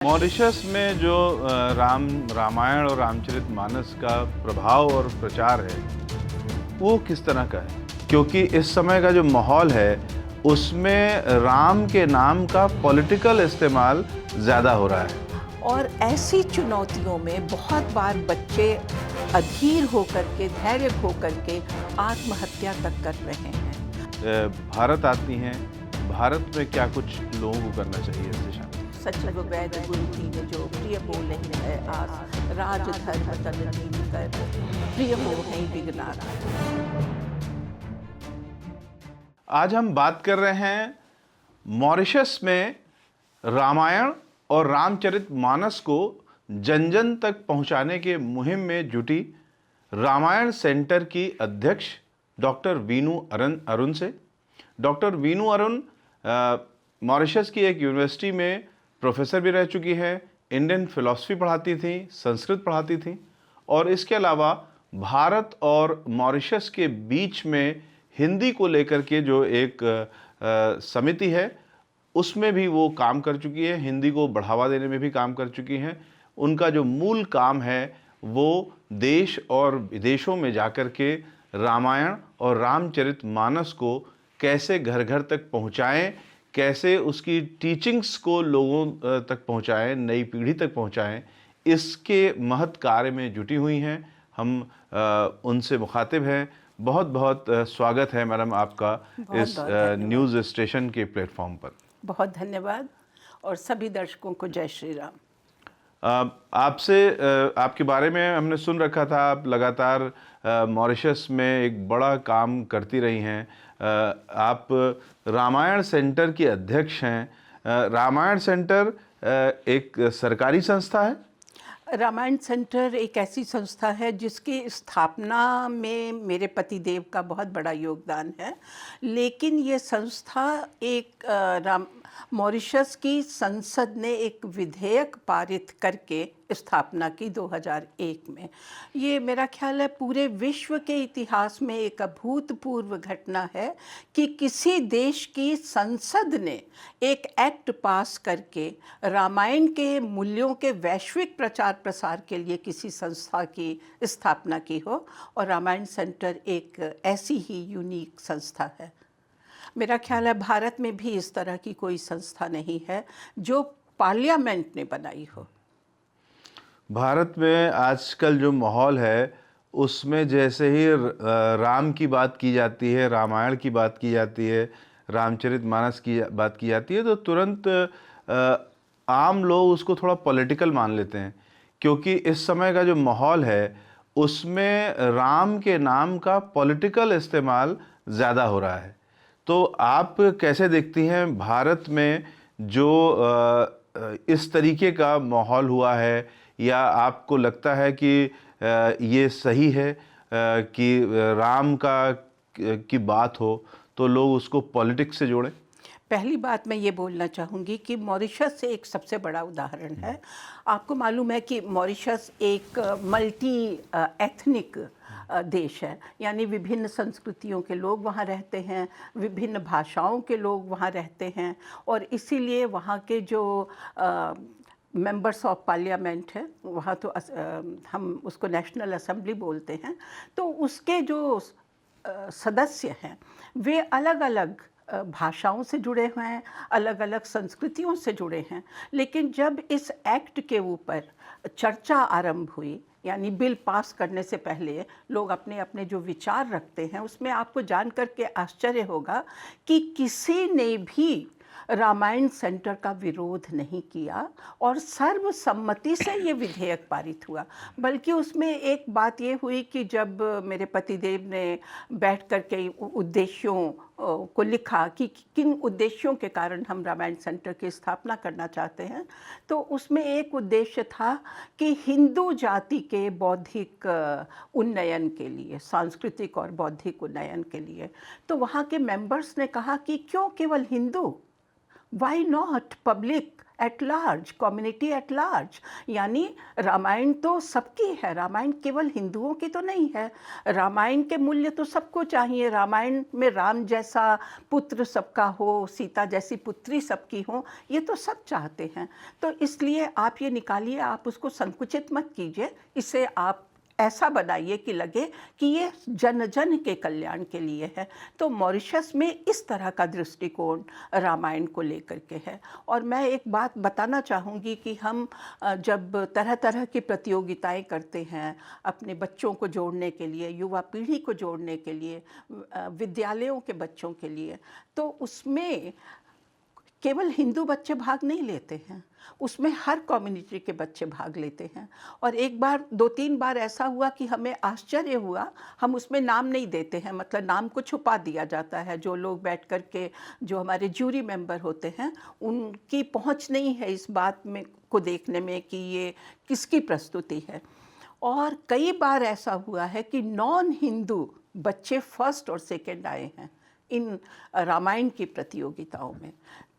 Mauritius में जो रामायण और रामचरितमानस का प्रभाव और प्रचार है वो किस तरह का है? क्योंकि इस समय का जो माहौल है उसमें राम के नाम का पॉलिटिकल इस्तेमाल ज़्यादा हो रहा है। और ऐसी चुनौतियों में बहुत बार बच्चे अधीर होकर के, धैर्य खोकर के आत्महत्या तक कर रहे हैं। भारत आती हैं, भारत में क्या कुछ लोगों को करना चाहिए इस दिशा में? सचिव वैद गुरु दीन जो प्रिय बोले है आस, राज धर्म तन दीन कर, प्रिय हो है विघ्नारा। आज हम बात कर रहे हैं मॉरिशस में रामायण और रामचरितमानस को जन जन तक पहुंचाने के मुहिम में जुटी रामायण सेंटर की अध्यक्ष डॉक्टर वीनू अरुण से। डॉक्टर वीनू अरुण मॉरिशस की एक यूनिवर्सिटी में प्रोफेसर भी रह चुकी हैं, इंडियन फिलॉसफी पढ़ाती थी, संस्कृत पढ़ाती थी और इसके अलावा भारत और मॉरिशस के बीच में हिंदी को लेकर के जो एक समिति है उसमें भी वो काम कर चुकी है, हिंदी को बढ़ावा देने में भी काम कर चुकी हैं। उनका जो मूल काम है वो देश और विदेशों में जाकर के रामायण और रामचरितमानस को कैसे घर घर तक पहुंचाएं, कैसे उसकी टीचिंग्स को लोगों तक पहुंचाएं, नई पीढ़ी तक पहुंचाएं, इसके महत् कार्य में जुटी हुई हैं। हम उनसे मुखातिब हैं। बहुत बहुत स्वागत है मैडम आपका इस न्यूज़ स्टेशन के प्लेटफॉर्म पर। बहुत धन्यवाद और सभी दर्शकों को जय श्री राम। आपसे आपके बारे में हमने सुन रखा था, आप लगातार मॉरिशस में एक बड़ा काम करती रही हैं। आप रामायण सेंटर की अध्यक्ष हैं। रामायण सेंटर एक सरकारी संस्था है? रामायण सेंटर एक ऐसी संस्था है जिसकी स्थापना में मेरे पतिदेव का बहुत बड़ा योगदान है, लेकिन ये संस्था एक मॉरिशस की संसद ने एक विधेयक पारित करके स्थापना की 2001 में। ये मेरा ख्याल है पूरे विश्व के इतिहास में एक अभूतपूर्व घटना है कि किसी देश की संसद ने एक एक्ट पास करके रामायण के मूल्यों के वैश्विक प्रचार प्रसार के लिए किसी संस्था की स्थापना की हो, और रामायण सेंटर एक ऐसी ही यूनिक संस्था है। मेरा ख्याल है भारत में भी इस तरह की कोई संस्था नहीं है जो पार्लियामेंट ने बनाई हो। भारत में आजकल जो माहौल है उसमें जैसे ही राम की बात की जाती है, रामायण की बात की जाती है, रामचरितमानस की बात की जाती है तो तुरंत आम लोग उसको थोड़ा पॉलिटिकल मान लेते हैं, क्योंकि इस समय का जो माहौल है उसमें राम के नाम का पॉलिटिकल इस्तेमाल ज़्यादा हो रहा है। तो आप कैसे देखती हैं भारत में जो इस तरीके का माहौल हुआ है, या आपको लगता है कि ये सही है कि राम की बात हो तो लोग उसको पॉलिटिक्स से जोड़ें? पहली बात मैं ये बोलना चाहूँगी कि मॉरिशस एक सबसे बड़ा उदाहरण है। आपको मालूम है कि मॉरिशस एक मल्टी एथनिक देश है, यानी विभिन्न संस्कृतियों के लोग वहाँ रहते हैं, विभिन्न भाषाओं के लोग वहाँ रहते हैं, और इसीलिए वहाँ के जो मेंबर्स ऑफ पार्लियामेंट है, वहाँ तो हम उसको नेशनल असेंबली बोलते हैं, तो उसके जो सदस्य हैं वे अलग अलग भाषाओं से जुड़े हुए हैं, अलग अलग संस्कृतियों से जुड़े हैं। लेकिन जब इस एक्ट के ऊपर चर्चा आरंभ हुई, यानी बिल पास करने से पहले लोग अपने अपने जो विचार रखते हैं, उसमें आपको जान कर के आश्चर्य होगा कि किसी ने भी रामायण सेंटर का विरोध नहीं किया और सर्वसम्मति से ये विधेयक पारित हुआ। बल्कि उसमें एक बात ये हुई कि जब मेरे पतिदेव ने बैठ कर के उद्देश्यों को लिखा कि किन उद्देश्यों के कारण हम रामायण सेंटर की स्थापना करना चाहते हैं, तो उसमें एक उद्देश्य था कि हिंदू जाति के बौद्धिक उन्नयन के लिए, सांस्कृतिक और बौद्धिक उन्नयन के लिए। तो वहाँ के मेंबर्स ने कहा कि क्यों केवल Hindu, Why not public at large, community at large. यानी रामायण तो सबकी है, रामायण केवल हिंदुओं की तो नहीं है। रामायण के मूल्य तो सबको चाहिए। रामायण में राम जैसा पुत्र सबका हो, सीता जैसी पुत्री सबकी हो, ये तो सब चाहते हैं। तो इसलिए आप ये निकालिए, आप उसको संकुचित मत कीजिए, इसे आप ऐसा बनाइए कि लगे कि ये जन जन के कल्याण के लिए है। तो मॉरिशस में इस तरह का दृष्टिकोण रामायण को लेकर के है। और मैं एक बात बताना चाहूँगी कि हम जब तरह तरह की प्रतियोगिताएं करते हैं अपने बच्चों को जोड़ने के लिए, युवा पीढ़ी को जोड़ने के लिए, विद्यालयों के बच्चों के लिए, तो उसमें केवल हिंदू बच्चे भाग नहीं लेते हैं, उसमें हर कम्युनिटी के बच्चे भाग लेते हैं। और एक बार 2-3 बार ऐसा हुआ कि हमें आश्चर्य हुआ, हम उसमें नाम नहीं देते हैं, मतलब नाम को छुपा दिया जाता है। जो लोग बैठ कर के, जो हमारे जूरी मेंबर होते हैं, उनकी पहुंच नहीं है इस बात में को देखने में कि ये किसकी प्रस्तुति है। और कई बार ऐसा हुआ है कि नॉन हिंदू बच्चे फर्स्ट और सेकंड आए हैं इन रामायण की प्रतियोगिताओं में।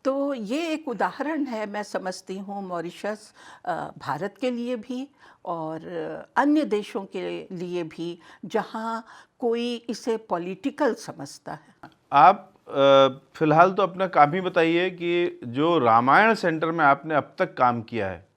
तो ये एक उदाहरण है, मैं समझती हूँ, मॉरिशस भारत के लिए भी और अन्य देशों के लिए भी, जहाँ कोई इसे पॉलिटिकल समझता है। आप फिलहाल तो अपना काम ही बताइए कि जो रामायण सेंटर में आपने अब तक काम किया है,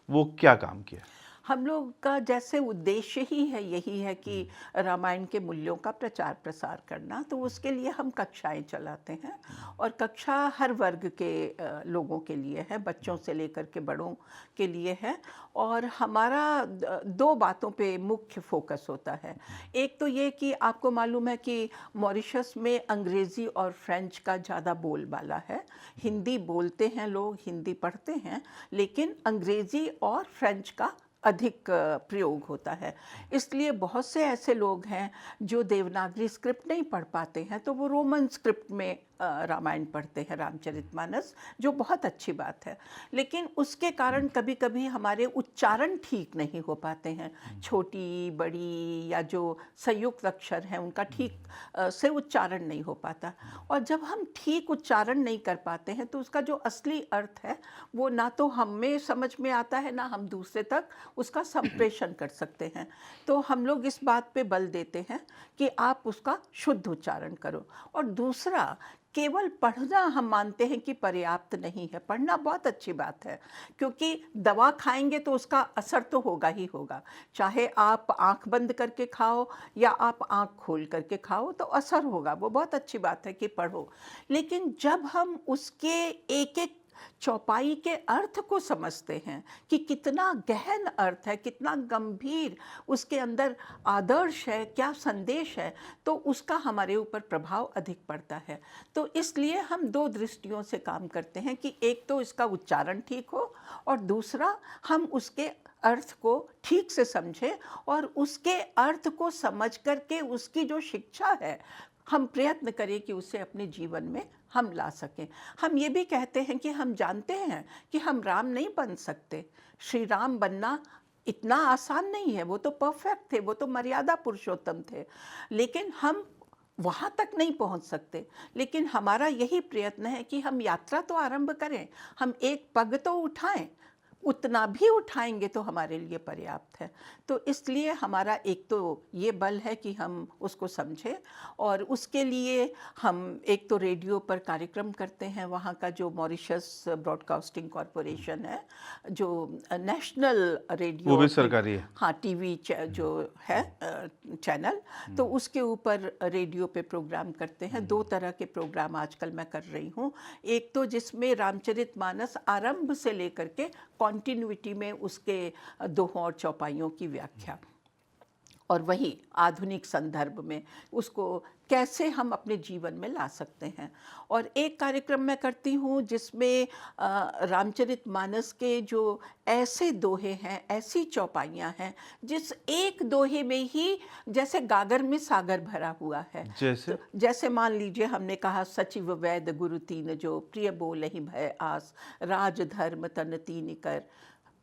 वो क्या काम किया है? हम लोग का जैसे उद्देश्य ही है, यही है कि रामायण के मूल्यों का प्रचार प्रसार करना। तो उसके लिए हम कक्षाएं चलाते हैं, और कक्षा हर वर्ग के लोगों के लिए है, बच्चों से लेकर के बड़ों के लिए है। और हमारा 2 बातों पे मुख्य फोकस होता है। एक तो ये कि आपको मालूम है कि मॉरिशस में अंग्रेज़ी और फ्रेंच का ज़्यादा बोलबाला है। हिंदी बोलते हैं लोग, हिंदी पढ़ते हैं, लेकिन अंग्रेज़ी और फ्रेंच का अधिक प्रयोग होता है। इसलिए बहुत से ऐसे लोग हैं जो देवनागरी स्क्रिप्ट नहीं पढ़ पाते हैं, तो वो रोमन स्क्रिप्ट में रामायण पढ़ते हैं, रामचरितमानस, जो बहुत अच्छी बात है। लेकिन उसके कारण कभी कभी हमारे उच्चारण ठीक नहीं हो पाते हैं। छोटी, बड़ी या जो संयुक्त अक्षर हैं उनका ठीक से उच्चारण नहीं हो पाता। और जब हम ठीक उच्चारण नहीं कर पाते हैं तो उसका जो असली अर्थ है वो ना तो हमें समझ में आता है, ना हम दूसरे तक उसका संप्रेषण कर सकते हैं। तो हम लोग इस बात पे बल देते हैं कि आप उसका शुद्ध उच्चारण करो। और दूसरा, केवल पढ़ना हम मानते हैं कि पर्याप्त नहीं है। पढ़ना बहुत अच्छी बात है, क्योंकि दवा खाएंगे तो उसका असर तो होगा ही होगा। चाहे आप आंख बंद करके खाओ या आप आंख खोल करके खाओ, तो असर होगा। वो बहुत अच्छी बात है कि पढ़ो। लेकिन जब हम उसके एक एक चौपाई के अर्थ को समझते हैं कि कितना गहन अर्थ है, कितना गंभीर उसके अंदर आदर्श है, क्या संदेश है, तो उसका हमारे ऊपर प्रभाव अधिक पड़ता है। तो इसलिए हम 2 दृष्टियों से काम करते हैं कि एक तो इसका उच्चारण ठीक हो, और दूसरा हम उसके अर्थ को ठीक से समझें, और उसके अर्थ को समझ करके उसकी जो शिक्षा है हम प्रयत्न करें कि उसे अपने जीवन में हम ला सकें। हम ये भी कहते हैं कि हम जानते हैं कि हम राम नहीं बन सकते। श्री राम बनना इतना आसान नहीं है, वो तो परफेक्ट थे, वो तो मर्यादा पुरुषोत्तम थे, लेकिन हम वहाँ तक नहीं पहुँच सकते। लेकिन हमारा यही प्रयत्न है कि हम यात्रा तो आरंभ करें, हम एक पग तो उठाएं, उतना भी उठाएंगे तो हमारे लिए पर्याप्त है। तो इसलिए हमारा एक तो ये बल है कि हम उसको समझें, और उसके लिए हम एक तो रेडियो पर कार्यक्रम करते हैं। वहाँ का जो मॉरिशस ब्रॉडकास्टिंग कॉरपोरेशन है, जो नेशनल रेडियो, वो भी सरकारी है। हाँ, टीवी जो है चैनल, तो उसके ऊपर रेडियो पे प्रोग्राम करते हैं। 2 तरह के प्रोग्राम आजकल मैं कर रही हूँ। एक तो जिसमें रामचरितमानस आरंभ से लेकर के कॉन्टिन्यूटी में उसके दोहों और चौपाइयों की व्याख्या, और वही आधुनिक संदर्भ में उसको कैसे हम अपने जीवन में ला सकते हैं। और एक कार्यक्रम मैं करती हूँ जिसमें रामचरितमानस के जो ऐसे दोहे हैं, ऐसी चौपाइयाँ हैं, जिस एक दोहे में ही जैसे गागर में सागर भरा हुआ है। जैसे तो जैसे मान लीजिए हमने कहा, सचिव वैद गुरु तीन जो, प्रिय बोलहि भय आस, राज धर्म तन तीन कर,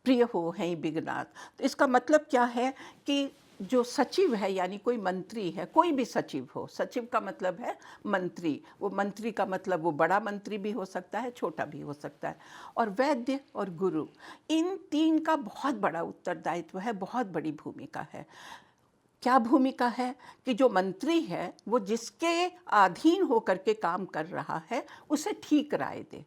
प्रिय हो हैं बिगनाथ। तो इसका मतलब क्या है कि जो सचिव है यानी कोई मंत्री है, कोई भी सचिव हो, सचिव का मतलब है मंत्री, वो मंत्री का मतलब वो बड़ा मंत्री भी हो सकता है, छोटा भी हो सकता है। और वैद्य और गुरु, इन तीन का बहुत बड़ा उत्तरदायित्व है, बहुत बड़ी भूमिका है। क्या भूमिका है कि जो मंत्री है वो जिसके अधीन होकर के काम कर रहा है उसे ठीक राय दे,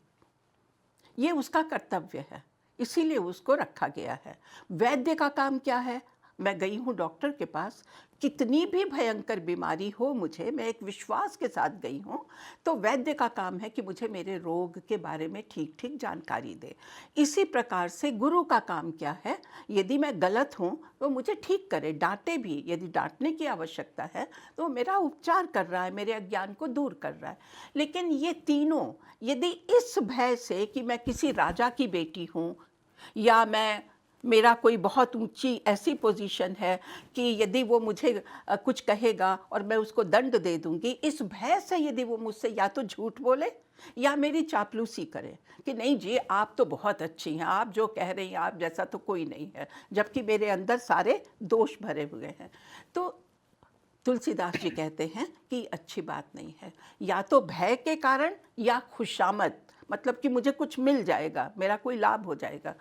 ये उसका कर्तव्य है, इसीलिए उसको रखा गया है। वैद्य का काम क्या है? मैं गई हूँ डॉक्टर के पास, कितनी भी भयंकर बीमारी हो मुझे, मैं एक विश्वास के साथ गई हूँ, तो वैद्य का काम है कि मुझे मेरे रोग के बारे में ठीक ठीक जानकारी दे। इसी प्रकार से गुरु का काम क्या है? यदि मैं गलत हूँ तो मुझे ठीक करे, डांटे भी, यदि डांटने की आवश्यकता है तो मेरा उपचार कर रहा है, मेरे अज्ञान को दूर कर रहा है। लेकिन ये तीनों यदि इस भय से कि मैं किसी राजा की बेटी हूँ या मेरा कोई बहुत ऊंची ऐसी पोजीशन है कि यदि वो मुझे कुछ कहेगा और मैं उसको दंड दे दूंगी, इस भय से यदि वो मुझसे या तो झूठ बोले या मेरी चापलूसी करे कि नहीं जी आप तो बहुत अच्छी हैं, आप जो कह रही हैं आप जैसा तो कोई नहीं है, जबकि मेरे अंदर सारे दोष भरे हुए हैं, तो तुलसीदास जी कहते हैं कि अच्छी बात नहीं है। या तो भय के कारण या खुशामद, मतलब कि मुझे कुछ मिल जाएगा, मेरा कोई लाभ हो जाएगा,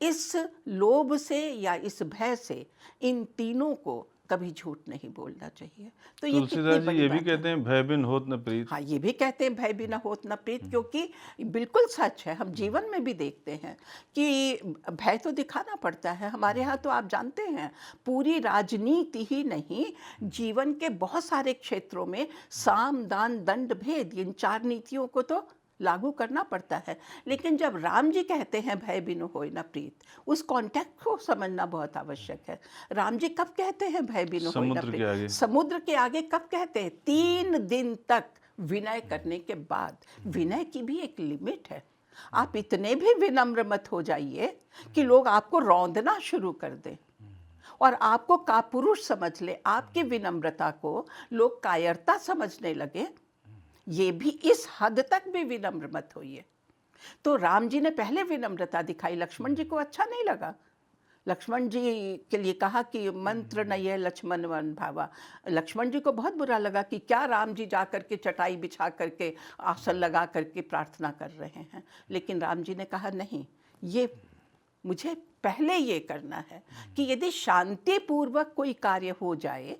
इस लोभ से या इस भय से इन तीनों को कभी झूठ नहीं बोलना चाहिए। तो ये कितनी तुलसीदास जी बड़ी ये भी बात है। कहते हैं भय बिन होत न प्रीत। हाँ, ये भी कहते हैं भय बिना होत न प्रीत, क्योंकि बिल्कुल सच है, हम जीवन में भी देखते हैं कि भय तो दिखाना पड़ता है। हमारे यहाँ तो आप जानते हैं पूरी राजनीति ही नहीं, जीवन के बहुत सारे क्षेत्रों में साम दान दंड भेद, इन चार नीतियों को तो लागू करना पड़ता है। लेकिन जब राम जी कहते हैं भय बिनु होय न प्रीत, उस कॉन्टेक्स्ट को समझना बहुत आवश्यक है। राम जी कब कहते हैं भय बिनु होय न समुद्र के आगे। प्रीत? समुद्र के आगे कब कहते हैं? 3 दिन तक विनय करने के बाद। विनय की भी एक लिमिट है। आप इतने भी विनम्र मत हो जाइए कि लोग आपको रौंदना शुरू कर दें और आपको कापुरुष समझ ले, आपकी विनम्रता को लोग कायरता समझने लगे। ये भी इस हद तक भी विनम्र मत होइए। तो राम जी ने पहले विनम्रता दिखाई, लक्ष्मण जी को अच्छा नहीं लगा। लक्ष्मण जी के लिए कहा कि मंत्र न ये लक्ष्मण वन भावा। लक्ष्मण जी को बहुत बुरा लगा कि क्या राम जी जा करके चटाई बिछा करके आसन लगा करके प्रार्थना कर रहे हैं। लेकिन राम जी ने कहा नहीं, ये मुझे पहले ये करना है कि यदि शांतिपूर्वक कोई कार्य हो जाए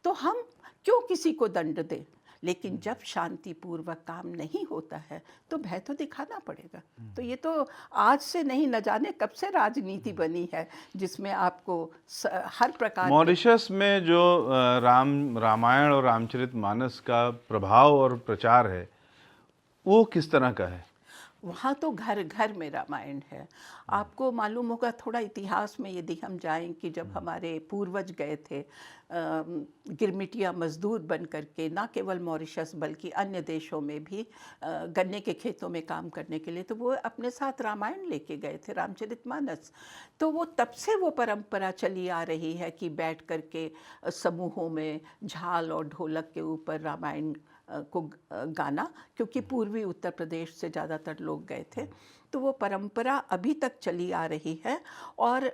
तो हम क्यों किसी को दंड दें। लेकिन जब शांतिपूर्वक काम नहीं होता है तो भय तो दिखाना पड़ेगा। तो ये तो आज से नहीं, न जाने कब से राजनीति बनी है जिसमें आपको हर प्रकार मॉरिशस में जो रामायण और रामचरितमानस का प्रभाव और प्रचार है वो किस तरह का है? वहाँ तो घर घर में रामायण है। आपको मालूम होगा, थोड़ा इतिहास में यदि हम जाएं कि जब हमारे पूर्वज गए थे गिरमिटिया मजदूर बन करके, ना केवल मॉरिशस बल्कि अन्य देशों में भी गन्ने के खेतों में काम करने के लिए, तो वो अपने साथ रामायण लेके गए थे, रामचरितमानस। तो वो तब से वो परंपरा चली आ रही है कि बैठ करके समूहों में झाल और ढोलक के ऊपर रामायण को गाना, क्योंकि पूर्वी उत्तर प्रदेश से ज़्यादातर लोग गए थे। तो वो परंपरा अभी तक चली आ रही है और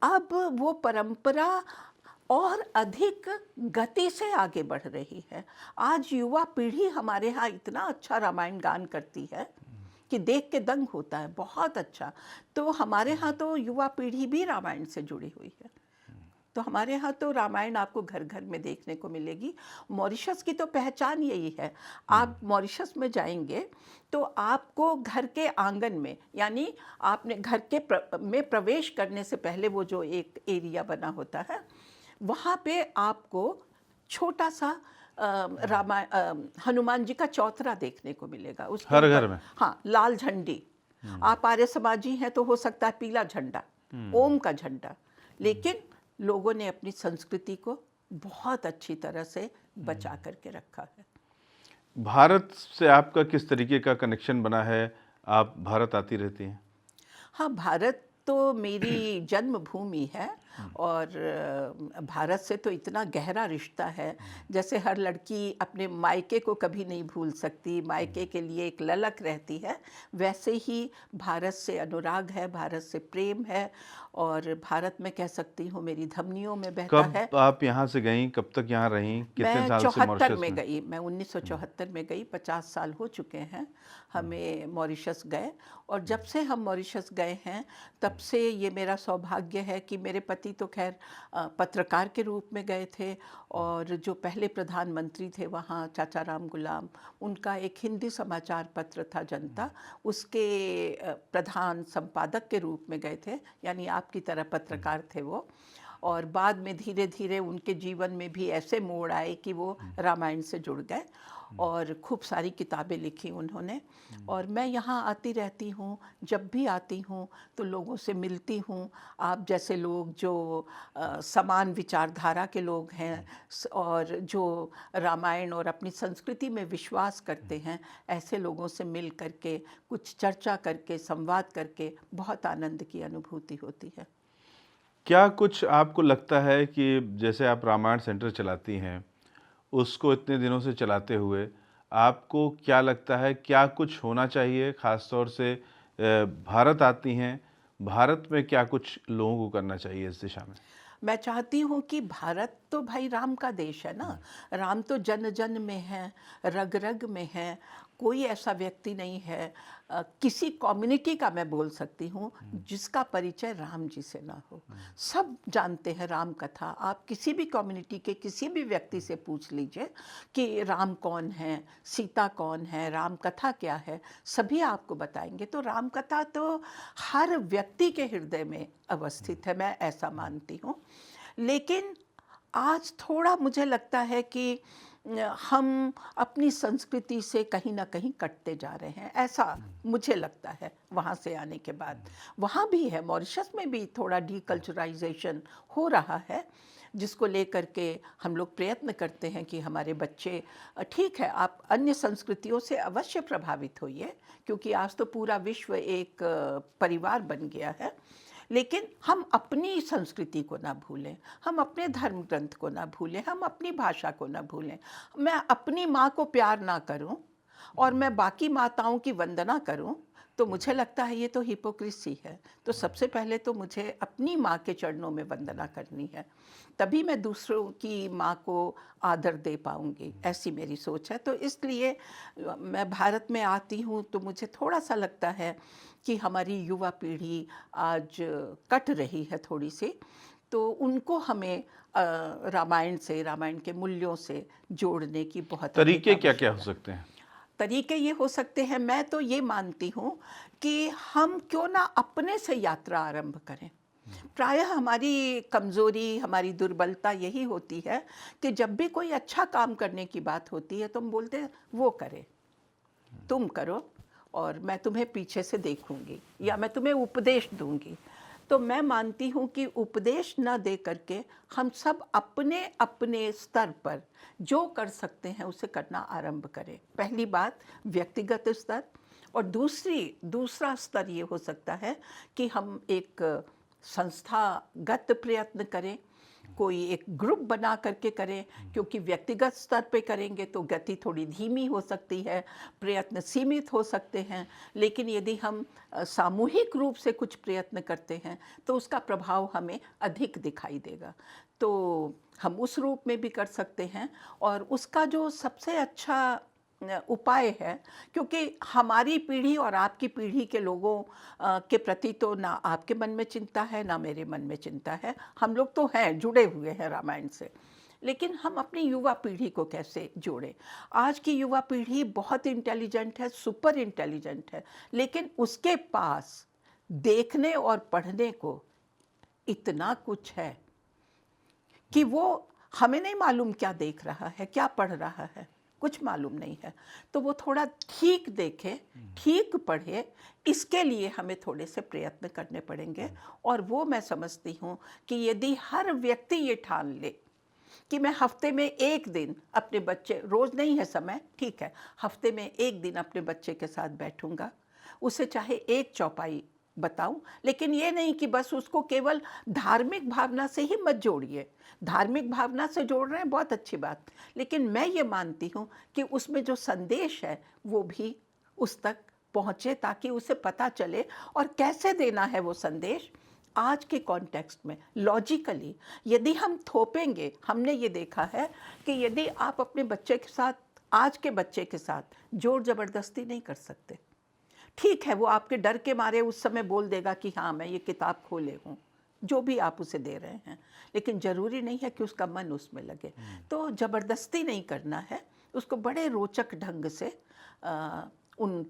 अब वो परंपरा और अधिक गति से आगे बढ़ रही है। आज युवा पीढ़ी हमारे यहाँ इतना अच्छा रामायण गान करती है कि देख के दंग होता है, बहुत अच्छा। तो हमारे यहाँ तो युवा पीढ़ी भी रामायण से जुड़ी हुई है। तो हमारे यहाँ तो रामायण आपको घर घर में देखने को मिलेगी। मॉरिशस की तो पहचान यही है। आप मॉरिशस में जाएंगे तो आपको घर के आंगन में, यानी आपने घर के में प्रवेश करने से पहले वो जो एक एरिया बना होता है, वहाँ पे आपको छोटा सा हनुमान जी का चौतरा देखने को मिलेगा। उसके हर ऊपर घर में? हाँ, लाल झंडी। आप आर्य समाजी हैं तो हो सकता है पीला झंडा, ओम का झंडा। लेकिन लोगों ने अपनी संस्कृति को बहुत अच्छी तरह से बचा करके रखा है। भारत से आपका किस तरीके का कनेक्शन बना है? आप भारत आती रहती हैं? हाँ, भारत तो मेरी जन्मभूमि है। और भारत से तो इतना गहरा रिश्ता है, जैसे हर लड़की अपने मायके को कभी नहीं भूल सकती, मायके के लिए एक ललक रहती है, वैसे ही भारत से अनुराग है, भारत से प्रेम है, और भारत में कह सकती हूँ मेरी धमनियों में बहता है। कब आप यहाँ से गईं, कब तक यहाँ रहीं, कितने मैं साल से 74 मॉरिशस में में? गई, मैं 1974 में गई, 50 साल हो चुके हैं हमें मॉरिशस गए। और जब से हम मॉरिशस गए हैं तब से ये मेरा सौभाग्य है कि मेरे पति तो खैर पत्रकार के रूप में गए थे, और जो पहले प्रधानमंत्री थे वहाँ चाचा राम गुलाम, उनका एक हिंदी समाचार पत्र था जनता, उसके प्रधान संपादक के रूप में गए थे, यानी आपकी तरह पत्रकार थे वो। और बाद में धीरे धीरे उनके जीवन में भी ऐसे मोड़ आए कि वो रामायण से जुड़ गए और खूब सारी किताबें लिखी उन्होंने। और मैं यहाँ आती रहती हूँ, जब भी आती हूँ तो लोगों से मिलती हूँ। आप जैसे लोग जो समान विचारधारा के लोग हैं और जो रामायण और अपनी संस्कृति में विश्वास करते हैं, ऐसे लोगों से मिल करके, कुछ चर्चा करके, संवाद करके बहुत आनंद की अनुभूति होती है। क्या कुछ आपको लगता है कि जैसे आप रामायण सेंटर चलाती हैं, उसको इतने दिनों से चलाते हुए आपको क्या लगता है, क्या कुछ होना चाहिए? ख़ास तौर से भारत आती हैं, भारत में क्या कुछ लोगों को करना चाहिए इस दिशा में? मैं चाहती हूँ कि भारत तो भाई राम का देश है ना, राम तो जन जन में है, रग रग में है। कोई ऐसा व्यक्ति नहीं है, किसी कम्युनिटी का मैं बोल सकती हूँ जिसका परिचय राम जी से ना हो। सब जानते हैं राम कथा। आप किसी भी कम्युनिटी के किसी भी व्यक्ति से पूछ लीजिए कि राम कौन है, सीता कौन है, राम कथा क्या है, सभी आपको बताएंगे। तो राम कथा तो हर व्यक्ति के हृदय में अवस्थित है, मैं ऐसा मानती हूँ। लेकिन आज थोड़ा मुझे लगता है कि हम अपनी संस्कृति से कहीं ना कहीं कटते जा रहे हैं, ऐसा मुझे लगता है वहाँ से आने के बाद। वहाँ भी है, मॉरिशस में भी थोड़ा डीकल्चराइजेशन हो रहा है, जिसको लेकर के हम लोग प्रयत्न करते हैं कि हमारे बच्चे, ठीक है आप अन्य संस्कृतियों से अवश्य प्रभावित होइए, क्योंकि आज तो पूरा विश्व एक परिवार बन गया है, लेकिन हम अपनी संस्कृति को ना भूलें, हम अपने धर्म ग्रंथ को ना भूलें, हम अपनी भाषा को ना भूलें। मैं अपनी माँ को प्यार ना करूं और मैं बाकी माताओं की वंदना करूं, तो मुझे लगता है ये तो हिपोक्रेसी है। तो सबसे पहले तो मुझे अपनी माँ के चरणों में वंदना करनी है, तभी मैं दूसरों की माँ को आदर दे पाऊँगी, ऐसी मेरी सोच है। तो इसलिए मैं भारत में आती हूँ तो मुझे थोड़ा सा लगता है कि हमारी युवा पीढ़ी आज कट रही है थोड़ी सी, तो उनको हमें रामायण से, रामायण के मूल्यों से जोड़ने की बहुत अधिक तरीके क्या-क्या हो आवश्यकता है। सकते हैं? तरीके ये हो सकते हैं, मैं तो ये मानती हूँ कि हम क्यों ना अपने से यात्रा आरंभ करें। प्रायः हमारी कमज़ोरी, हमारी दुर्बलता यही होती है कि जब भी कोई अच्छा काम करने की बात होती है तो हम बोलते हैं वो करे, तुम करो और मैं तुम्हें पीछे से देखूंगी या मैं तुम्हें उपदेश दूंगी। तो मैं मानती हूँ कि उपदेश न दे करके हम सब अपने अपने स्तर पर जो कर सकते हैं उसे करना आरंभ करें। पहली बात व्यक्तिगत स्तर, और दूसरा स्तर ये हो सकता है कि हम एक संस्थागत प्रयत्न करें, कोई एक ग्रुप बना करके करें, क्योंकि व्यक्तिगत स्तर पे करेंगे तो गति थोड़ी धीमी हो सकती है, प्रयत्न सीमित हो सकते हैं। लेकिन यदि हम सामूहिक रूप से कुछ प्रयत्न करते हैं तो उसका प्रभाव हमें अधिक दिखाई देगा। तो हम उस रूप में भी कर सकते हैं, और उसका जो सबसे अच्छा उपाय है, क्योंकि हमारी पीढ़ी और आपकी पीढ़ी के लोगों के प्रति तो ना आपके मन में चिंता है ना मेरे मन में चिंता है, हम लोग तो हैं, जुड़े हुए हैं रामायण से। लेकिन हम अपनी युवा पीढ़ी को कैसे जोड़ें? आज की युवा पीढ़ी बहुत इंटेलिजेंट है, सुपर इंटेलिजेंट है, लेकिन उसके पास देखने और पढ़ने को इतना कुछ है कि वो, हमें नहीं मालूम क्या देख रहा है, क्या पढ़ रहा है, कुछ मालूम नहीं है। तो वो थोड़ा ठीक देखे, ठीक पढ़े, इसके लिए हमें थोड़े से प्रयत्न करने पड़ेंगे। और वो मैं समझती हूँ कि यदि हर व्यक्ति ये ठान ले कि मैं हफ्ते में एक दिन अपने बच्चे, रोज़ नहीं है समय, ठीक है, हफ्ते में एक दिन अपने बच्चे के साथ बैठूंगा, उसे चाहे एक चौपाई बताऊं, लेकिन ये नहीं कि बस उसको केवल धार्मिक भावना से ही मत जोड़िए। धार्मिक भावना से जोड़ रहे हैं, बहुत अच्छी बात, लेकिन मैं ये मानती हूँ कि उसमें जो संदेश है वो भी उस तक पहुँचे, ताकि उसे पता चले। और कैसे देना है वो संदेश, आज के कॉन्टेक्स्ट में लॉजिकली यदि हम थोपेंगे। हमने ये देखा है कि यदि आप अपने बच्चे के साथ, आज के बच्चे के साथ जोर ज़बरदस्ती नहीं कर सकते। ठीक है, वो आपके डर के मारे उस समय बोल देगा कि हाँ मैं ये किताब खोले हूँ, जो भी आप उसे दे रहे हैं, लेकिन ज़रूरी नहीं है कि उसका मन उसमें लगे। तो ज़बरदस्ती नहीं करना है, उसको बड़े रोचक ढंग से उन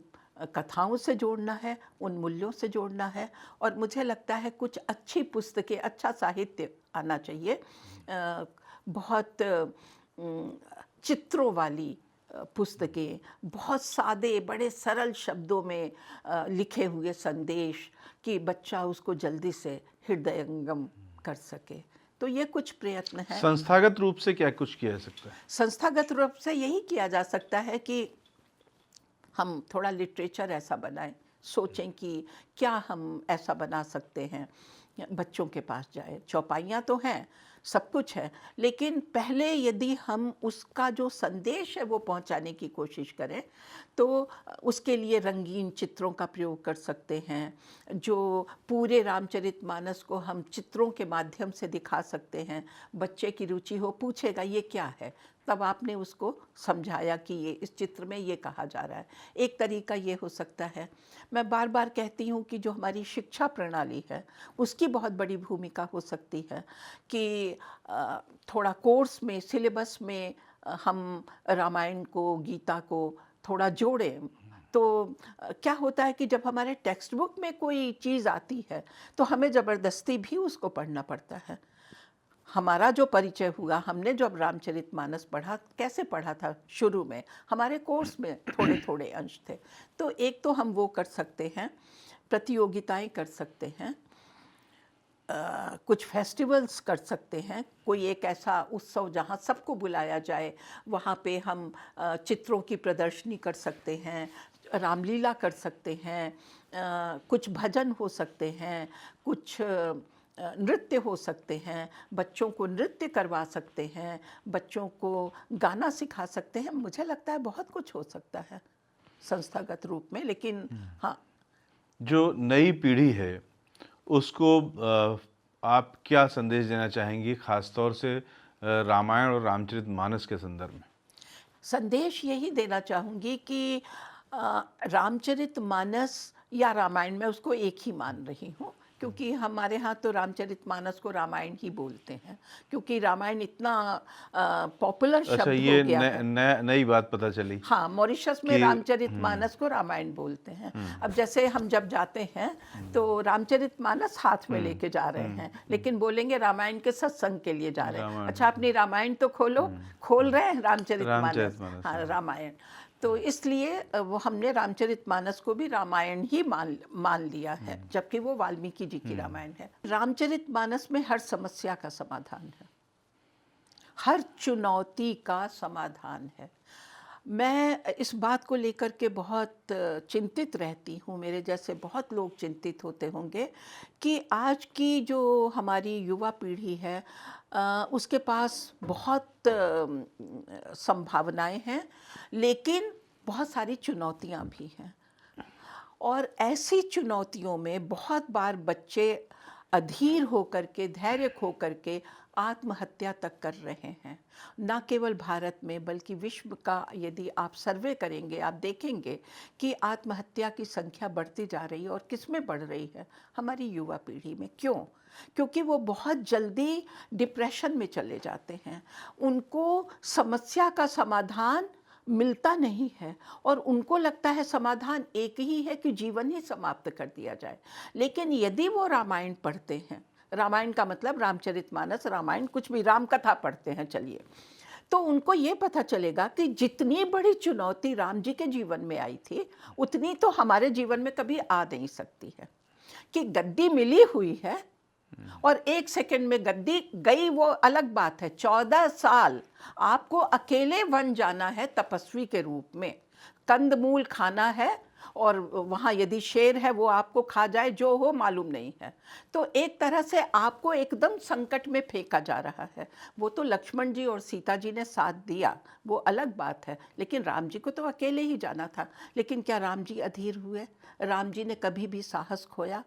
कथाओं से जोड़ना है, उन मूल्यों से जोड़ना है। और मुझे लगता है कुछ अच्छी पुस्तकें, अच्छा साहित्य आना चाहिए। बहुत चित्रों वाली पुस्तकें, बहुत सादे बड़े सरल शब्दों में लिखे हुए संदेश, कि बच्चा उसको जल्दी से हृदयंगम कर सके। तो ये कुछ प्रयत्न है। संस्थागत रूप से क्या कुछ किया जा सकता है? संस्थागत रूप से यही किया जा सकता है कि हम थोड़ा लिटरेचर ऐसा बनाएं, सोचें कि क्या हम ऐसा बना सकते हैं। बच्चों के पास जाए, चौपाइयाँ तो हैं, सब कुछ है, लेकिन पहले यदि हम उसका जो संदेश है वो पहुंचाने की कोशिश करें, तो उसके लिए रंगीन चित्रों का प्रयोग कर सकते हैं। जो पूरे रामचरितमानस को हम चित्रों के माध्यम से दिखा सकते हैं। बच्चे की रुचि हो, पूछेगा ये क्या है, तब आपने उसको समझाया कि ये इस चित्र में ये कहा जा रहा है। एक तरीका ये हो सकता है। मैं बार बार कहती हूँ कि जो हमारी शिक्षा प्रणाली है उसकी बहुत बड़ी भूमिका हो सकती है कि थोड़ा कोर्स में, सिलेबस में हम रामायण को, गीता को थोड़ा जोड़ें। तो क्या होता है कि जब हमारे टेक्स्ट बुक में कोई चीज़ आती है तो हमें ज़बरदस्ती भी उसको पढ़ना पड़ता है। हमारा जो परिचय हुआ, हमने जब रामचरितमानस पढ़ा, कैसे पढ़ा था, शुरू में हमारे कोर्स में थोड़े थोड़े अंश थे। तो एक तो हम वो कर सकते हैं, प्रतियोगिताएं कर सकते हैं, कुछ फेस्टिवल्स कर सकते हैं, कोई एक ऐसा उत्सव जहाँ सबको बुलाया जाए, वहाँ पे हम चित्रों की प्रदर्शनी कर सकते हैं, रामलीला कर सकते हैं, कुछ भजन हो सकते हैं, कुछ नृत्य हो सकते हैं, बच्चों को नृत्य करवा सकते हैं, बच्चों को गाना सिखा सकते हैं। मुझे लगता है बहुत कुछ हो सकता है संस्थागत रूप में। लेकिन हाँ, जो नई पीढ़ी है उसको आप क्या संदेश देना चाहेंगी, खासतौर से रामायण और रामचरितमानस के संदर्भ में? संदेश यही देना चाहूँगी कि रामचरितमानस या रामायण, मैं उसको एक ही मान रही हूँ, क्योंकि हमारे यहाँ तो रामचरितमानस को रामायण ही बोलते हैं, क्योंकि रामायण इतना पॉपुलर शब्द ये हो गया है। नई बात पता चली। हाँ, मॉरिशस में कि रामचरितमानस को रामायण बोलते हैं। अब जैसे हम जब जाते हैं तो रामचरितमानस हाथ में लेके जा रहे हैं, लेकिन बोलेंगे रामायण के सत्संग के लिए जा रहे हैं। अच्छा, अपनी रामायण तो खोलो, खोल रहे हैं रामचरितमानस, हाँ रामायण। तो इसलिए वो हमने रामचरितमानस को भी रामायण ही मान लिया है, जबकि वो वाल्मीकि जी की रामायण है। रामचरितमानस में हर समस्या का समाधान है, हर चुनौती का समाधान है। मैं इस बात को लेकर के बहुत चिंतित रहती हूँ, मेरे जैसे बहुत लोग चिंतित होते होंगे कि आज की जो हमारी युवा पीढ़ी है उसके पास बहुत संभावनाएं हैं, लेकिन बहुत सारी चुनौतियाँ भी हैं। और ऐसी चुनौतियों में बहुत बार बच्चे अधीर होकर के, धैर्य खो करके आत्महत्या तक कर रहे हैं। न केवल भारत में बल्कि विश्व का यदि आप सर्वे करेंगे, आप देखेंगे कि आत्महत्या की संख्या बढ़ती जा रही है। और किस में बढ़ रही है? हमारी युवा पीढ़ी में। क्यों? क्योंकि वो बहुत जल्दी डिप्रेशन में चले जाते हैं, उनको समस्या का समाधान मिलता नहीं है और उनको लगता है समाधान एक ही है कि जीवन ही समाप्त कर दिया जाए। लेकिन यदि वो रामायण पढ़ते हैं, रामायण का मतलब रामचरितमानस, रामायण, कुछ भी, राम कथा पढ़ते हैं चलिए, तो उनको ये पता चलेगा कि जितनी बड़ी चुनौती राम जी के जीवन में आई थी उतनी तो हमारे जीवन में कभी आ नहीं सकती है। कि गद्दी मिली हुई है और एक सेकंड में गद्दी गई वो अलग बात है। 14 साल आपको अकेले वन जाना है तपस्वी के रूप में, कंदमूल खाना है और वहाँ यदि शेर है वो आपको खा जाए, जो हो मालूम नहीं है। तो एक तरह से आपको एकदम संकट में फेंका जा रहा है। वो तो लक्ष्मण जी और सीता जी ने साथ दिया, वो अलग बात है, लेकिन राम जी को तो अकेले ही जाना था। लेकिन क्या राम जी अधीर हुए? राम जी ने कभी भी साहस खोया?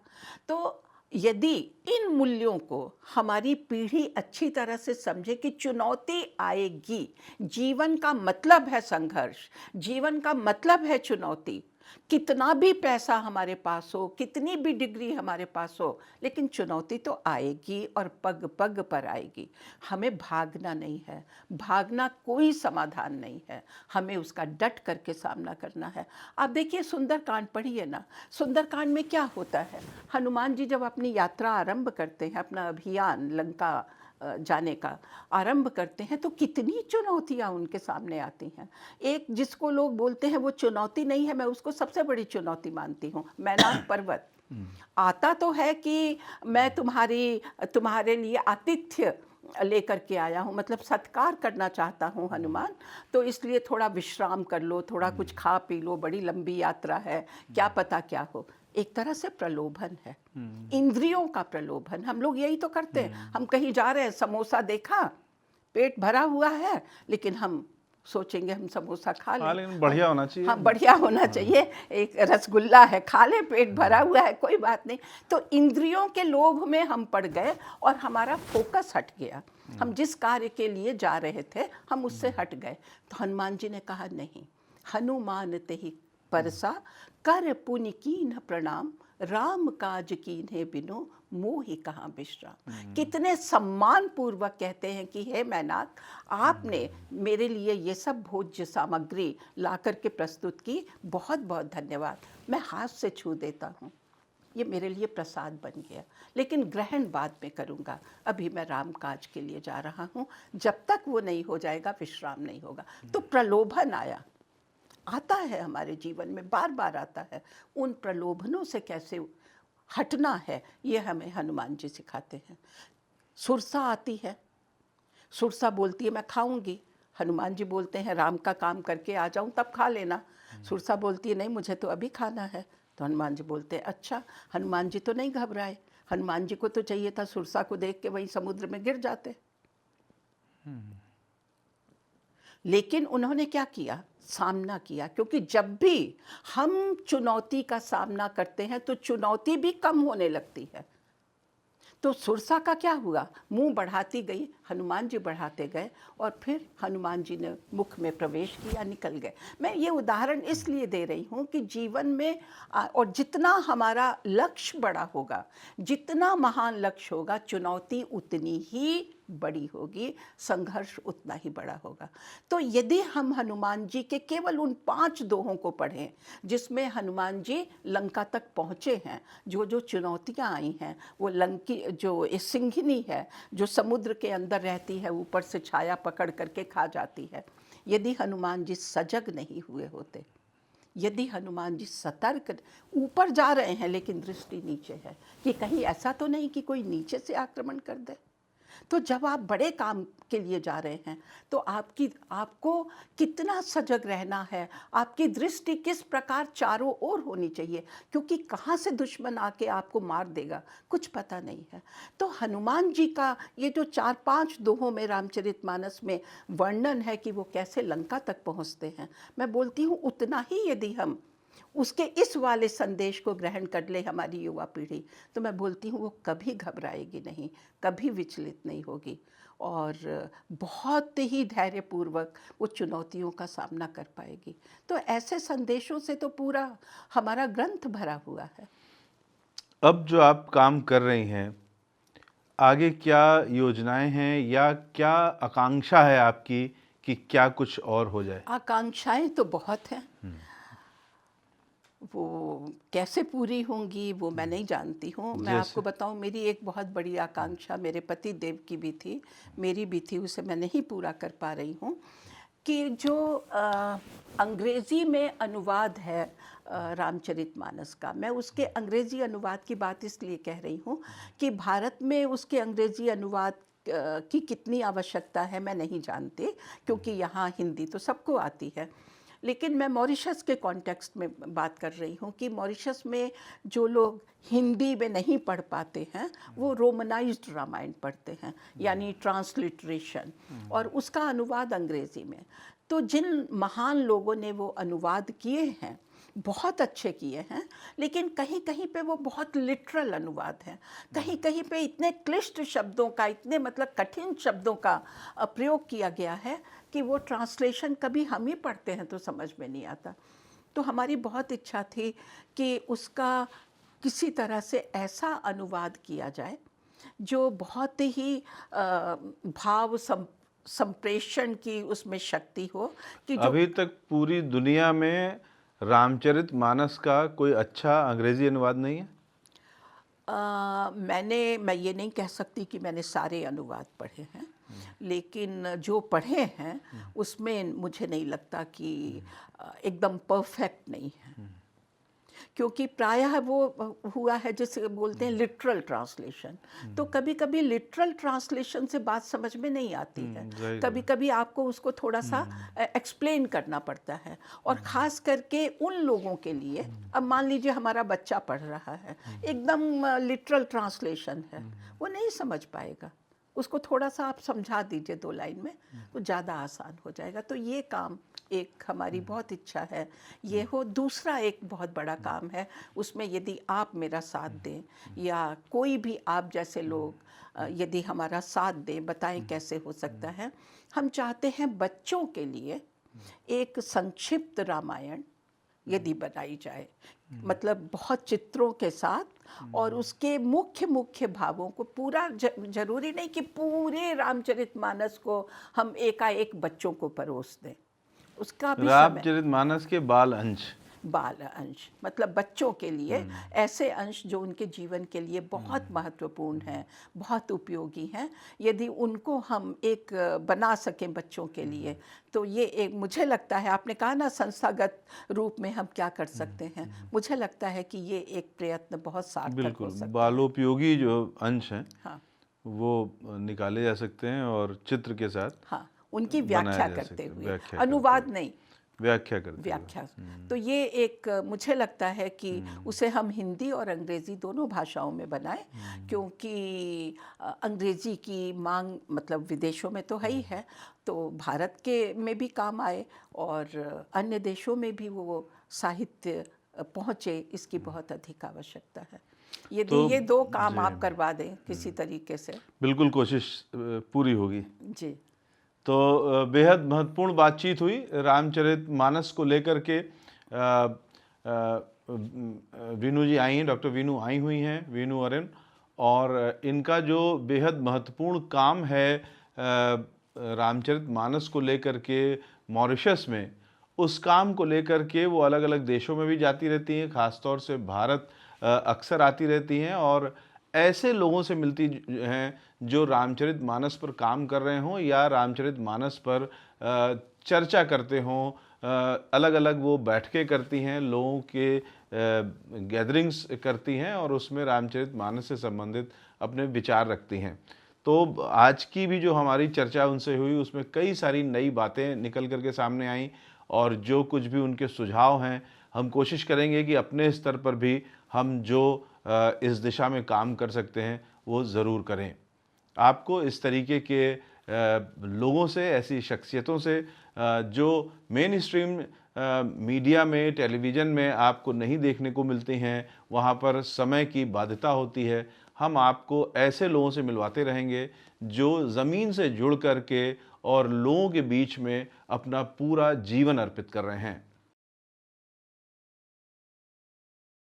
तो यदि इन मूल्यों को हमारी पीढ़ी अच्छी तरह से समझे कि चुनौती आएगी, जीवन का मतलब है संघर्ष, जीवन का मतलब है चुनौती, कितना भी पैसा हमारे पास हो, कितनी भी डिग्री हमारे पास हो, लेकिन चुनौती तो आएगी और पग पग पर आएगी। हमें भागना नहीं है, भागना कोई समाधान नहीं है, हमें उसका डट करके सामना करना है। आप देखिए सुंदरकांड पढ़िए ना, सुंदरकांड में क्या होता है? हनुमान जी जब अपनी यात्रा आरंभ करते हैं, अपना अभियान लंका जाने का आरंभ करते हैं, तो कितनी चुनौतियां उनके सामने आती हैं। एक जिसको लोग बोलते हैं वो चुनौती नहीं है, मैं उसको सबसे बड़ी चुनौती मानती हूँ, मैनाक पर्वत। आता तो है कि मैं तुम्हारे लिए आतिथ्य लेकर के आया हूँ, मतलब सत्कार करना चाहता हूँ हनुमान, तो इसलिए थोड़ा विश्राम कर लो, थोड़ा कुछ खा पी लो, बड़ी लंबी यात्रा है, क्या पता क्या हो। एक तरह से प्रलोभन है, इंद्रियों का प्रलोभन। हम लोग यही तो करते हैं, हम कहीं जा रहे हैं, समोसा देखा, पेट भरा हुआ है, लेकिन हम सोचेंगे हम समोसा खा लें, लेकिन बढ़िया होना चाहिए। हाँ बढ़िया होना चाहिए, एक रसगुल्ला है खा ले, पेट भरा हुआ है, कोई बात नहीं। तो इंद्रियों के लोभ में हम पड़ गए और हमारा फोकस हट गया। हम जिस कार्य के लिए जा रहे थे हम उससे हट गए। तो हनुमान जी ने कहा नहीं, हनुमान तेहि परसा कर पुनि कीन्ह प्रणाम, राम काज कीन्हे बिनु मोहि कहाँ विश्राम। कितने सम्मान पूर्वक कहते हैं कि हे मैनाक, आपने मेरे लिए ये सब भोज्य सामग्री ला करके प्रस्तुत की, बहुत बहुत धन्यवाद, मैं हाथ से छू देता हूँ, ये मेरे लिए प्रसाद बन गया, लेकिन ग्रहण बाद में करूँगा, अभी मैं राम काज के लिए जा रहा हूँ, जब तक वो नहीं हो जाएगा विश्राम नहीं होगा। तो प्रलोभन आता है हमारे जीवन में, बार बार आता है। उन प्रलोभनों से कैसे हटना है, ये हमें हनुमान जी सिखाते हैं। सुरसा आती है, सुरसा बोलती है मैं खाऊंगी, हनुमान जी बोलते हैं राम का काम करके आ जाऊं तब खा लेना। सुरसा बोलती है नहीं मुझे तो अभी खाना है, तो हनुमान जी बोलते हैं अच्छा। हनुमान जी तो नहीं घबराए, हनुमान जी को तो चाहिए था सुरसा को देख के वहीं समुद्र में गिर जाते, लेकिन उन्होंने क्या किया, सामना किया। क्योंकि जब भी हम चुनौती का सामना करते हैं तो चुनौती भी कम होने लगती है। तो सुरसा का क्या हुआ, मुंह बढ़ाती गई, हनुमान जी बढ़ाते गए और फिर हनुमान जी ने मुख में प्रवेश किया, निकल गए। मैं ये उदाहरण इसलिए दे रही हूँ कि जीवन में और जितना हमारा लक्ष्य बड़ा होगा, जितना महान लक्ष्य होगा, चुनौती उतनी ही बड़ी होगी, संघर्ष उतना ही बड़ा होगा। तो यदि हम हनुमान जी के केवल उन 5 दोहों को पढ़ें जिसमें हनुमान जी लंका तक पहुँचे हैं, जो जो चुनौतियाँ आई हैं, वो लंकी जो सिंघिनी है जो समुद्र के अंदर रहती है, ऊपर से छाया पकड़ करके खा जाती है, यदि हनुमान जी सजग नहीं हुए होते, यदि हनुमान जी सतर्क, ऊपर जा रहे हैं लेकिन दृष्टि नीचे है कि कहीं ऐसा तो नहीं कि कोई नीचे से आक्रमण कर दे। तो जब आप बड़े काम के लिए जा रहे हैं तो आपको कितना सजग रहना है, आपकी दृष्टि किस प्रकार चारों ओर होनी चाहिए, क्योंकि कहाँ से दुश्मन आके आपको मार देगा कुछ पता नहीं है। तो हनुमान जी का ये जो 4-5 दोहों में रामचरितमानस में वर्णन है कि वो कैसे लंका तक पहुँचते हैं, मैं बोलती हूँ उतना ही यदि हम उसके इस वाले संदेश को ग्रहण कर ले हमारी युवा पीढ़ी, तो मैं बोलती हूँ वो कभी घबराएगी नहीं, कभी विचलित नहीं होगी और बहुत ही धैर्यपूर्वक वो चुनौतियों का सामना कर पाएगी। तो ऐसे संदेशों से तो पूरा हमारा ग्रंथ भरा हुआ है। अब जो आप काम कर रही हैं, आगे क्या योजनाएं हैं या क्या आकांक्षा है आपकी कि क्या कुछ और हो जाए? आकांक्षाएं तो बहुत हैं, वो कैसे पूरी होंगी वो मैं नहीं जानती हूँ। मैं आपको बताऊँ, मेरी एक बहुत बड़ी आकांक्षा मेरे पति देव की भी थी, मेरी भी थी, उसे मैं नहीं पूरा कर पा रही हूँ, कि जो अंग्रेज़ी में अनुवाद है रामचरितमानस का, मैं उसके अंग्रेज़ी अनुवाद की बात इसलिए कह रही हूँ कि भारत में उसके अंग्रेज़ी अनुवाद की कितनी आवश्यकता है मैं नहीं जानती, क्योंकि यहाँ हिंदी तो सबको आती है। लेकिन मैं मॉरिशस के कॉन्टेक्स्ट में बात कर रही हूँ कि मॉरिशस में जो लोग हिंदी में नहीं पढ़ पाते हैं वो रोमनाइज्ड रामायण पढ़ते हैं, यानी ट्रांसलिटरेशन, और उसका अनुवाद अंग्रेज़ी में। तो जिन महान लोगों ने वो अनुवाद किए हैं, बहुत अच्छे किए हैं, लेकिन कहीं कहीं पे वो बहुत लिटरल अनुवाद हैं, कहीं कहीं पे इतने क्लिष्ट शब्दों का, इतने मतलब कठिन शब्दों का प्रयोग किया गया है कि वो ट्रांसलेशन कभी हम ही पढ़ते हैं तो समझ में नहीं आता। तो हमारी बहुत इच्छा थी कि उसका किसी तरह से ऐसा अनुवाद किया जाए जो बहुत ही भाव संप्रेषण की उसमें शक्ति हो कि जो अभी तक पूरी दुनिया में रामचरितमानस का कोई अच्छा अंग्रेजी अनुवाद नहीं है? मैं ये नहीं कह सकती कि मैंने सारे अनुवाद पढ़े हैं, लेकिन जो पढ़े हैं उसमें मुझे नहीं लगता कि एकदम परफेक्ट नहीं है, क्योंकि प्रायः वो हुआ है जिसे बोलते हैं लिटरल ट्रांसलेशन। तो कभी कभी लिटरल ट्रांसलेशन से बात समझ में नहीं आती है, कभी कभी आपको उसको थोड़ा सा एक्सप्लेन करना पड़ता है, और ख़ास करके उन लोगों के लिए, अब मान लीजिए हमारा बच्चा पढ़ रहा है, एकदम लिटरल ट्रांसलेशन है, वो नहीं समझ पाएगा, उसको थोड़ा सा आप समझा दीजिए 2 लाइन में तो ज़्यादा आसान हो जाएगा। तो ये काम एक हमारी बहुत इच्छा है ये हो। दूसरा एक बहुत बड़ा काम है, उसमें यदि आप मेरा साथ दें या कोई भी आप जैसे लोग यदि हमारा साथ दें, बताएं कैसे हो सकता है। हम चाहते हैं बच्चों के लिए एक संक्षिप्त रामायण यदि बनाई जाए, मतलब बहुत चित्रों के साथ, और उसके मुख्य मुख्य भावों को पूरा जरूरी नहीं कि पूरे रामचरितमानस को हम एकाएक बच्चों को परोस दें, उसका भी समय, रामचरितमानस के बाल अंश मतलब बच्चों के लिए ऐसे अंश जो उनके जीवन के लिए बहुत महत्वपूर्ण हैं, बहुत उपयोगी हैं। यदि उनको हम एक बना सकें बच्चों के लिए, तो ये एक, मुझे लगता है, आपने कहा ना संस्थागत रूप में हम क्या कर सकते हैं, मुझे लगता है कि ये एक प्रयत्न बहुत सार्थक हो बिल्कुल सकता है। बालोपयोगी जो अंश हैं हाँ, वो निकाले जा सकते हैं और चित्र के साथ हाँ, उनकी बनाया व्याख्या जा करते सकता है, हुए, व्याख्या अनुवाद करते नहीं, हुए, व्याख्या करते हुए। व्याख्या। तो ये एक मुझे लगता है कि उसे हम हिंदी और अंग्रेज़ी दोनों भाषाओं में बनाएं, क्योंकि अंग्रेज़ी की मांग मतलब विदेशों में तो है ही है, तो भारत के में भी काम आए और अन्य देशों में भी वो साहित्य पहुँचे, इसकी बहुत अधिक आवश्यकता है। यदि तो ये 2 काम जी, आप करवा दें किसी तरीके से, बिल्कुल कोशिश पूरी होगी। जी। तो बेहद महत्वपूर्ण बातचीत हुई रामचरितमानस को लेकर के। वीनू जी आई हैं, डॉक्टर वीनू आई हुई हैं, वीनू अरेन, और इनका जो बेहद महत्वपूर्ण काम है रामचरितमानस को लेकर के मॉरिशस में, उस काम को लेकर के वो अलग अलग देशों में भी जाती रहती हैं, ख़ासतौर से भारत अक्सर आती रहती हैं और ऐसे लोगों से मिलती हैं जो रामचरितमानस पर काम कर रहे हों या रामचरितमानस पर चर्चा करते हों। अलग अलग वो बैठकें करती हैं, लोगों के गैदरिंग्स करती हैं और उसमें रामचरितमानस से संबंधित अपने विचार रखती हैं। तो आज की भी जो हमारी चर्चा उनसे हुई उसमें कई सारी नई बातें निकल करके सामने आईं, और जो कुछ भी उनके सुझाव हैं हम कोशिश करेंगे कि अपने स्तर पर भी हम जो इस दिशा में काम कर सकते हैं वो ज़रूर करें। आपको इस तरीके के लोगों से, ऐसी शख्सियतों से जो मेन स्ट्रीम मीडिया में, टेलीविज़न में आपको नहीं देखने को मिलती हैं, वहाँ पर समय की बाध्यता होती है, हम आपको ऐसे लोगों से मिलवाते रहेंगे जो ज़मीन से जुड़ कर के और लोगों के बीच में अपना पूरा जीवन अर्पित कर रहे हैं।